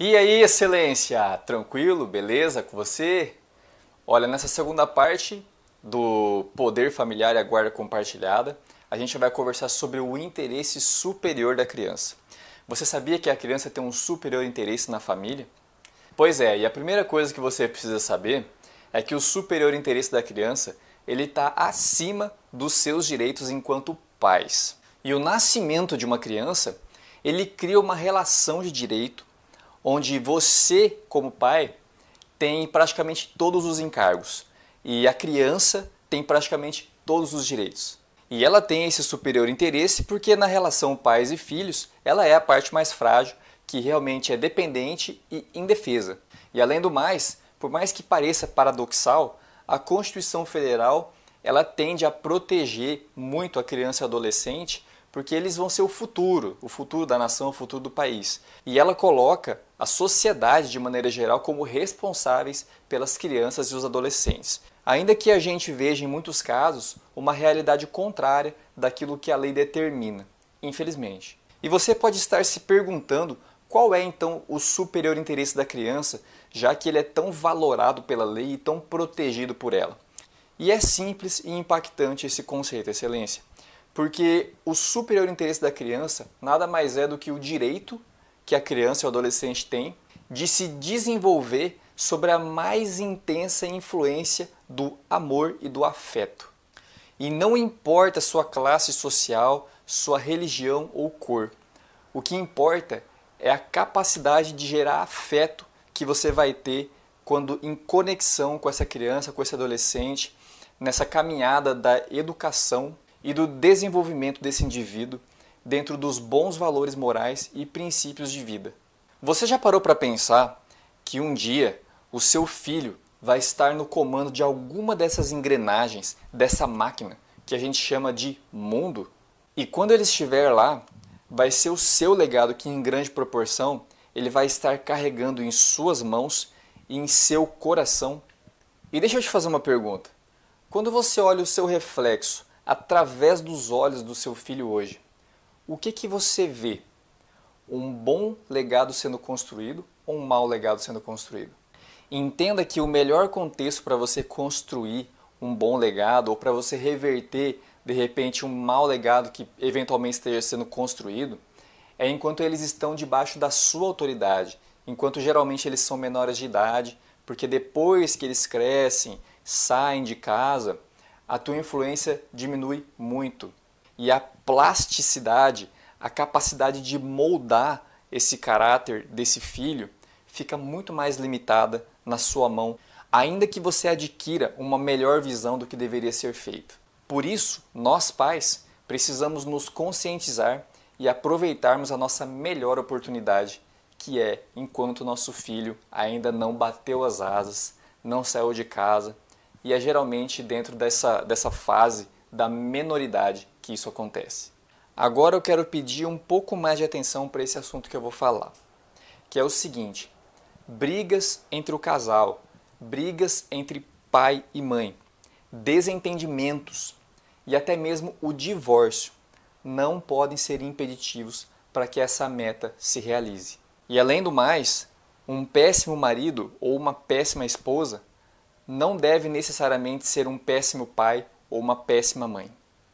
E aí, excelência? Tranquilo? Beleza com você? Olha, nessa segunda parte do Poder Familiar e a Guarda Compartilhada, a gente vai conversar sobre o interesse superior da criança. Você sabia que a criança tem um superior interesse na família? Pois é, e a primeira coisa que você precisa saber é que o superior interesse da criança ele está acima dos seus direitos enquanto pais. E o nascimento de uma criança, ele cria uma relação de direito onde você, como pai, tem praticamente todos os encargos e a criança tem praticamente todos os direitos. E ela tem esse superior interesse porque na relação pais e filhos, ela é a parte mais frágil, que realmente é dependente e indefesa. E além do mais, por mais que pareça paradoxal, a Constituição Federal ela tende a proteger muito a criança e adolescente porque eles vão ser o futuro da nação, o futuro do país. E ela coloca a sociedade, de maneira geral, como responsáveis pelas crianças e os adolescentes. Ainda que a gente veja, em muitos casos, uma realidade contrária daquilo que a lei determina, infelizmente. E você pode estar se perguntando qual é, então, o superior interesse da criança, já que ele é tão valorado pela lei e tão protegido por ela. E é simples e impactante esse conceito, excelência. Porque o superior interesse da criança nada mais é do que o direito que a criança e o adolescente têm de se desenvolver sobre a mais intensa influência do amor e do afeto. E não importa sua classe social, sua religião ou cor. O que importa é a capacidade de gerar afeto que você vai ter quando em conexão com essa criança, com esse adolescente, nessa caminhada da educação e do desenvolvimento desse indivíduo dentro dos bons valores morais e princípios de vida. Você já parou para pensar que um dia o seu filho vai estar no comando de alguma dessas engrenagens, dessa máquina que a gente chama de mundo? E quando ele estiver lá, vai ser o seu legado que, em grande proporção, ele vai estar carregando em suas mãos e em seu coração. E deixa eu te fazer uma pergunta. Quando você olha o seu reflexo através dos olhos do seu filho hoje, o que você vê? Um bom legado sendo construído ou um mau legado sendo construído? Entenda que o melhor contexto para você construir um bom legado ou para você reverter, de repente, um mau legado que eventualmente esteja sendo construído é enquanto eles estão debaixo da sua autoridade, enquanto geralmente eles são menores de idade, porque depois que eles crescem, saem de casa, a tua influência diminui muito. E a plasticidade, a capacidade de moldar esse caráter desse filho fica muito mais limitada na sua mão, ainda que você adquira uma melhor visão do que deveria ser feito. Por isso, nós pais precisamos nos conscientizar e aproveitarmos a nossa melhor oportunidade, que é enquanto nosso filho ainda não bateu as asas, não saiu de casa, e é geralmente dentro dessa fase da menoridade que isso acontece. Agora eu quero pedir um pouco mais de atenção para esse assunto que eu vou falar, que é o seguinte: brigas entre o casal, brigas entre pai e mãe, desentendimentos e até mesmo o divórcio não podem ser impeditivos para que essa meta se realize. E além do mais, um péssimo marido ou uma péssima esposa não deve necessariamente ser um péssimo pai ou uma péssima mãe.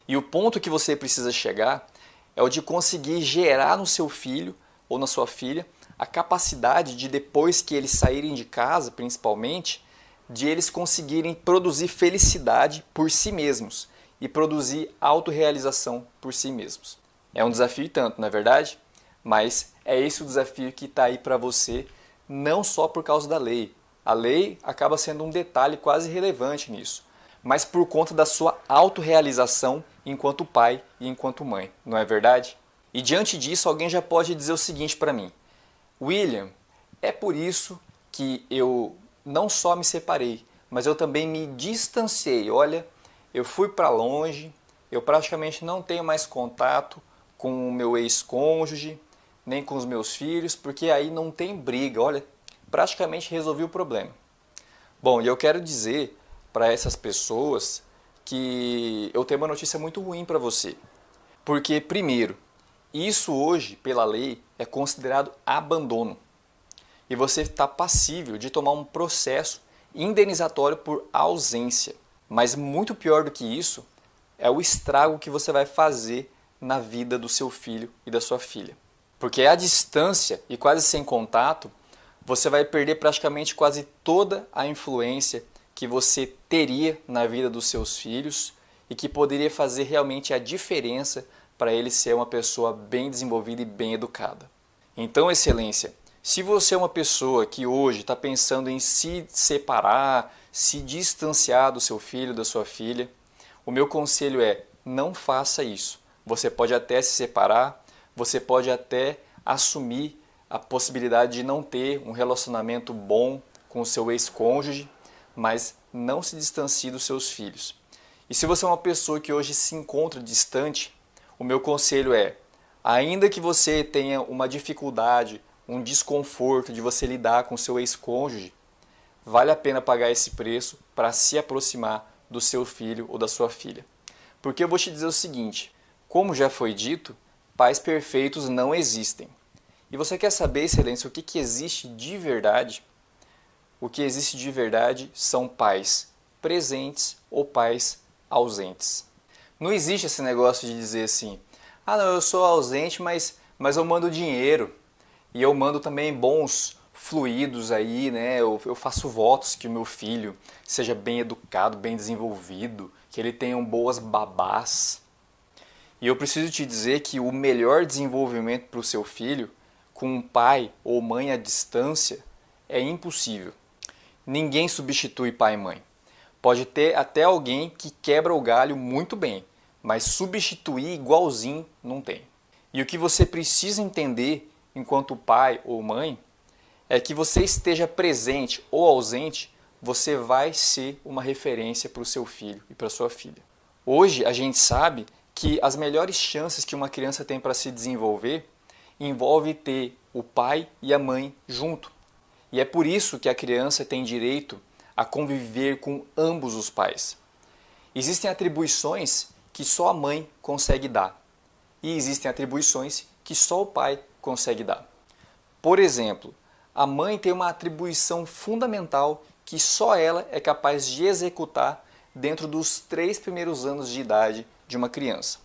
E o ponto que você precisa chegar é o de conseguir gerar no seu filho ou na sua filha a capacidade de, depois que eles saírem de casa, principalmente, de eles conseguirem produzir felicidade por si mesmos e produzir autorrealização por si mesmos. É um desafio e tanto, não é verdade? Mas é esse o desafio que está aí para você, não só por causa da lei. A lei acaba sendo um detalhe quase relevante nisso, mas por conta da sua autorrealização enquanto pai e enquanto mãe, não é verdade? E diante disso, alguém já pode dizer o seguinte para mim: William, é por isso que eu não só me separei, mas eu também me distanciei. Olha, eu fui para longe, eu praticamente não tenho mais contato com o meu ex-cônjuge, nem com os meus filhos, porque aí não tem briga. Olha, praticamente resolvi o problema. Bom, e eu quero dizer para essas pessoas que eu tenho uma notícia muito ruim para você. Porque, primeiro, isso hoje, pela lei, é considerado abandono. e você está passível de tomar um processo indenizatório por ausência. Mas muito pior do que isso é o estrago que você vai fazer na vida do seu filho e da sua filha. Porque à distância e quase sem contato, você vai perder praticamente quase toda a influência que você teria na vida dos seus filhos e que poderia fazer realmente a diferença para ele ser uma pessoa bem desenvolvida e bem educada. Então, excelência, se você é uma pessoa que hoje está pensando em se separar, se distanciar do seu filho, da sua filha, o meu conselho é: não faça isso. Você pode até se separar, você pode até assumir a possibilidade de não ter um relacionamento bom com o seu ex-cônjuge, mas não se distancie dos seus filhos. E se você é uma pessoa que hoje se encontra distante, o meu conselho é: ainda que você tenha uma dificuldade, um desconforto de você lidar com o seu ex-cônjuge, vale a pena pagar esse preço para se aproximar do seu filho ou da sua filha. Porque eu vou te dizer o seguinte: como já foi dito, pais perfeitos não existem. E você quer saber, excelência, o que existe de verdade? O que existe de verdade são pais presentes ou pais ausentes. Não existe esse negócio de dizer assim: ah, não, eu sou ausente, mas eu mando dinheiro. E eu mando também bons fluidos aí, né? Eu faço votos que o meu filho seja bem educado, bem desenvolvido, que ele tenha boas babás. E eu preciso te dizer que o melhor desenvolvimento para o seu filho, com um pai ou mãe à distância, é impossível. Ninguém substitui pai e mãe. Pode ter até alguém que quebra o galho muito bem, mas substituir igualzinho não tem. E o que você precisa entender enquanto pai ou mãe é que você esteja presente ou ausente, você vai ser uma referência para o seu filho e para sua filha. Hoje a gente sabe que as melhores chances que uma criança tem para se desenvolver envolve ter o pai e a mãe junto. E é por isso que a criança tem direito a conviver com ambos os pais. Existem atribuições que só a mãe consegue dar. E existem atribuições que só o pai consegue dar. Por exemplo, a mãe tem uma atribuição fundamental que só ela é capaz de executar dentro dos 3 primeiros anos de idade de uma criança.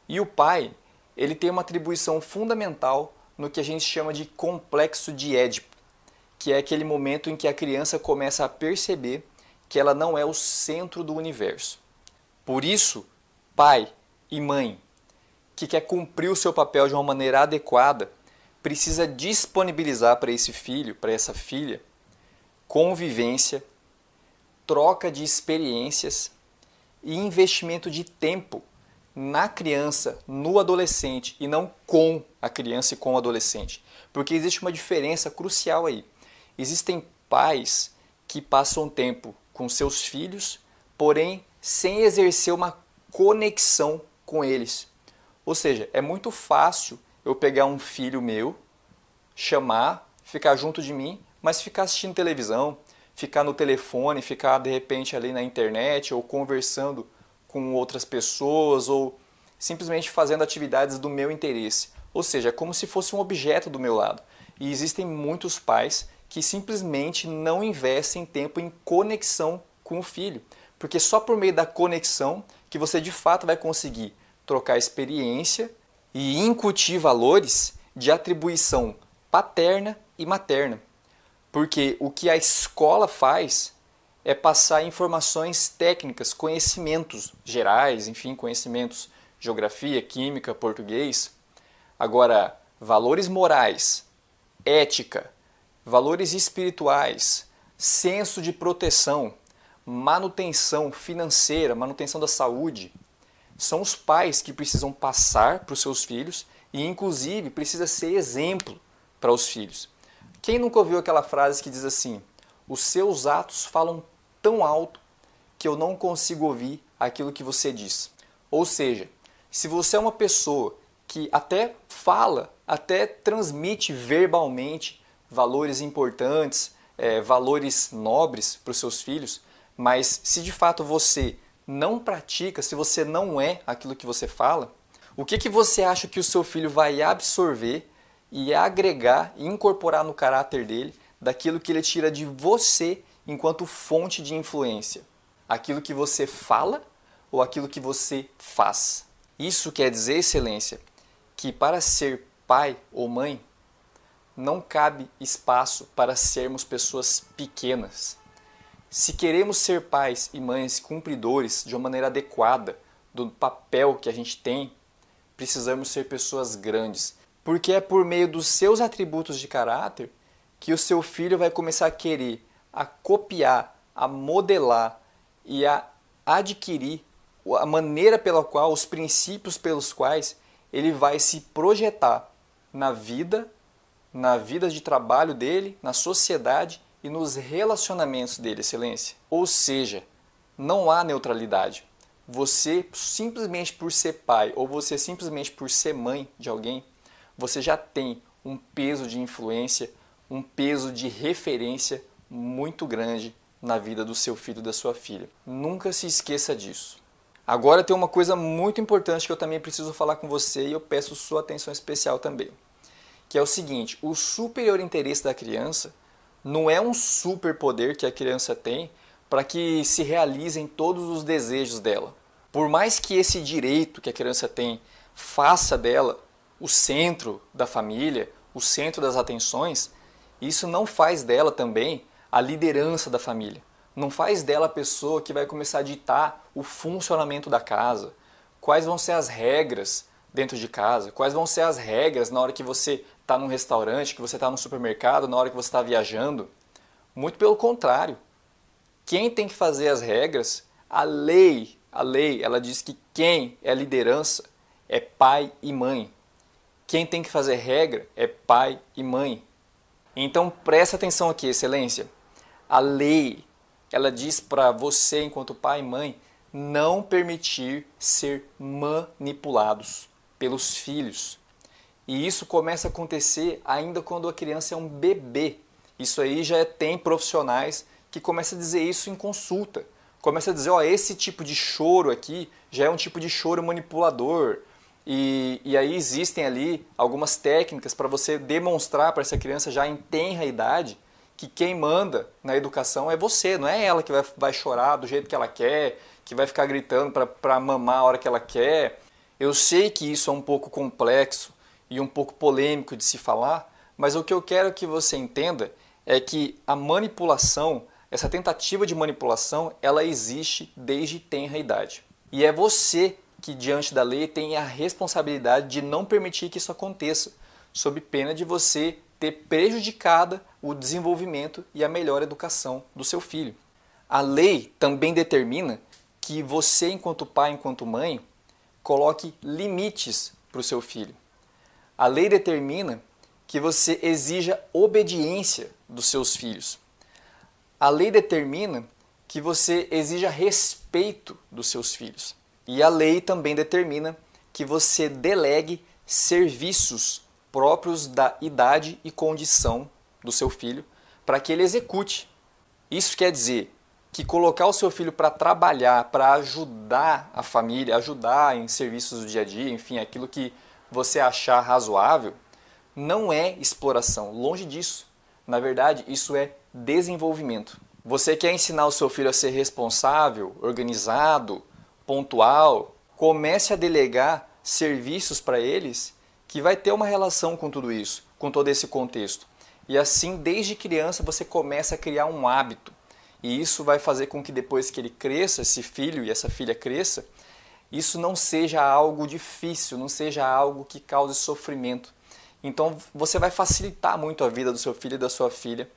E o pai, ele tem uma atribuição fundamental no que a gente chama de complexo de Édipo, que é aquele momento em que a criança começa a perceber que ela não é o centro do universo. Por isso, pai e mãe que quer cumprir o seu papel de uma maneira adequada, precisa disponibilizar para esse filho, para essa filha, convivência, troca de experiências e investimento de tempo na criança, no adolescente, e não com a criança e com o adolescente. Porque existe uma diferença crucial aí. Existem pais que passam tempo com seus filhos, porém sem exercer uma conexão com eles. Ou seja, é muito fácil eu pegar um filho meu, chamar, ficar junto de mim, mas ficar assistindo televisão, ficar no telefone, ficar de repente ali na internet ou conversando com outras pessoas ou simplesmente fazendo atividades do meu interesse. Ou seja, é como se fosse um objeto do meu lado. E existem muitos pais que simplesmente não investem tempo em conexão com o filho. Porque só por meio da conexão que você de fato vai conseguir trocar experiência e incutir valores de atribuição paterna e materna. Porque o que a escola faz é passar informações técnicas, conhecimentos gerais, enfim, conhecimentos de geografia, química, português. Agora, valores morais, ética, valores espirituais, senso de proteção, manutenção financeira, manutenção da saúde, são os pais que precisam passar para os seus filhos e, inclusive, precisa ser exemplo para os filhos. Quem nunca ouviu aquela frase que diz assim: os seus atos falam tão alto que eu não consigo ouvir aquilo que você diz? Ou seja, se você é uma pessoa que até fala, até transmite verbalmente valores importantes, valores nobres para os seus filhos, mas se de fato você não pratica, se você não é aquilo que você fala, o que você acha que o seu filho vai absorver e agregar e incorporar no caráter dele daquilo que ele tira de você enquanto fonte de influência. Aquilo que você fala ou aquilo que você faz. Isso quer dizer, excelência, que para ser pai ou mãe, não cabe espaço para sermos pessoas pequenas. Se queremos ser pais e mães cumpridores de uma maneira adequada do papel que a gente tem, precisamos ser pessoas grandes. Porque é por meio dos seus atributos de caráter que o seu filho vai começar a querer, a copiar, a modelar e a adquirir a maneira pela qual, os princípios pelos quais ele vai se projetar na vida de trabalho dele, na sociedade e nos relacionamentos dele, excelência. Ou seja, não há neutralidade. Você, simplesmente por ser pai ou você simplesmente por ser mãe de alguém, você já tem um peso de influência, um peso de referência muito grande na vida do seu filho e da sua filha. Nunca se esqueça disso. Agora tem uma coisa muito importante que eu também preciso falar com você e eu peço sua atenção especial também. Que é o seguinte, o superior interesse da criança não é um superpoder que a criança tem para que se realizem todos os desejos dela. Por mais que esse direito que a criança tem faça dela o centro da família, o centro das atenções, isso não faz dela também a liderança da família. Não faz dela a pessoa que vai começar a ditar o funcionamento da casa, quais vão ser as regras dentro de casa, quais vão ser as regras na hora que você está num restaurante, que você está no supermercado, na hora que você está viajando. Muito pelo contrário. Quem tem que fazer as regras, a lei, ela diz que quem é liderança é pai e mãe. Quem tem que fazer regra é pai e mãe. Então presta atenção aqui, excelência. A lei, ela diz para você, enquanto pai e mãe, não permitir ser manipulados pelos filhos. E isso começa a acontecer ainda quando a criança é um bebê. Isso aí já tem profissionais que começam a dizer isso em consulta. Começa a dizer, ó, esse tipo de choro aqui já é um tipo de choro manipulador. E aí existem ali algumas técnicas para você demonstrar para essa criança já em tenra idade que quem manda na educação é você, não é ela que vai chorar do jeito que ela quer, que vai ficar gritando para mamar a hora que ela quer. Eu sei que isso é um pouco complexo e um pouco polêmico de se falar, mas o que eu quero que você entenda é que a manipulação, essa tentativa de manipulação, ela existe desde tenra idade. E é você que, diante da lei, tem a responsabilidade de não permitir que isso aconteça, sob pena de você ter prejudicado o desenvolvimento e a melhor educação do seu filho. A lei também determina que você, enquanto pai, enquanto mãe, coloque limites para o seu filho. A lei determina que você exija obediência dos seus filhos. A lei determina que você exija respeito dos seus filhos. E a lei também determina que você delegue serviços próprios da idade e condição do seu filho para que ele execute. Isso quer dizer que colocar o seu filho para trabalhar, para ajudar a família, ajudar em serviços do dia a dia, enfim, aquilo que você achar razoável, não é exploração, longe disso. Na verdade, isso é desenvolvimento. Você quer ensinar o seu filho a ser responsável, organizado, pontual, comece a delegar serviços para eles que vai ter uma relação com tudo isso, com todo esse contexto. E assim, desde criança, você começa a criar um hábito. E isso vai fazer com que depois que ele cresça, esse filho e essa filha cresça, isso não seja algo difícil, não seja algo que cause sofrimento. Então você vai facilitar muito a vida do seu filho e da sua filha,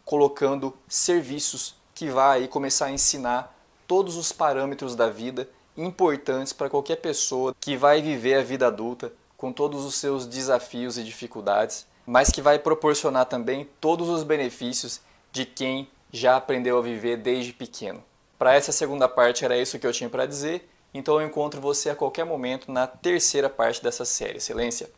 colocando serviços que vai começar a ensinar todos os parâmetros da vida importantes para qualquer pessoa que vai viver a vida adulta com todos os seus desafios e dificuldades, mas que vai proporcionar também todos os benefícios de quem já aprendeu a viver desde pequeno. Para essa segunda parte era isso que eu tinha para dizer, então eu encontro você a qualquer momento na terceira parte dessa série. Excelência!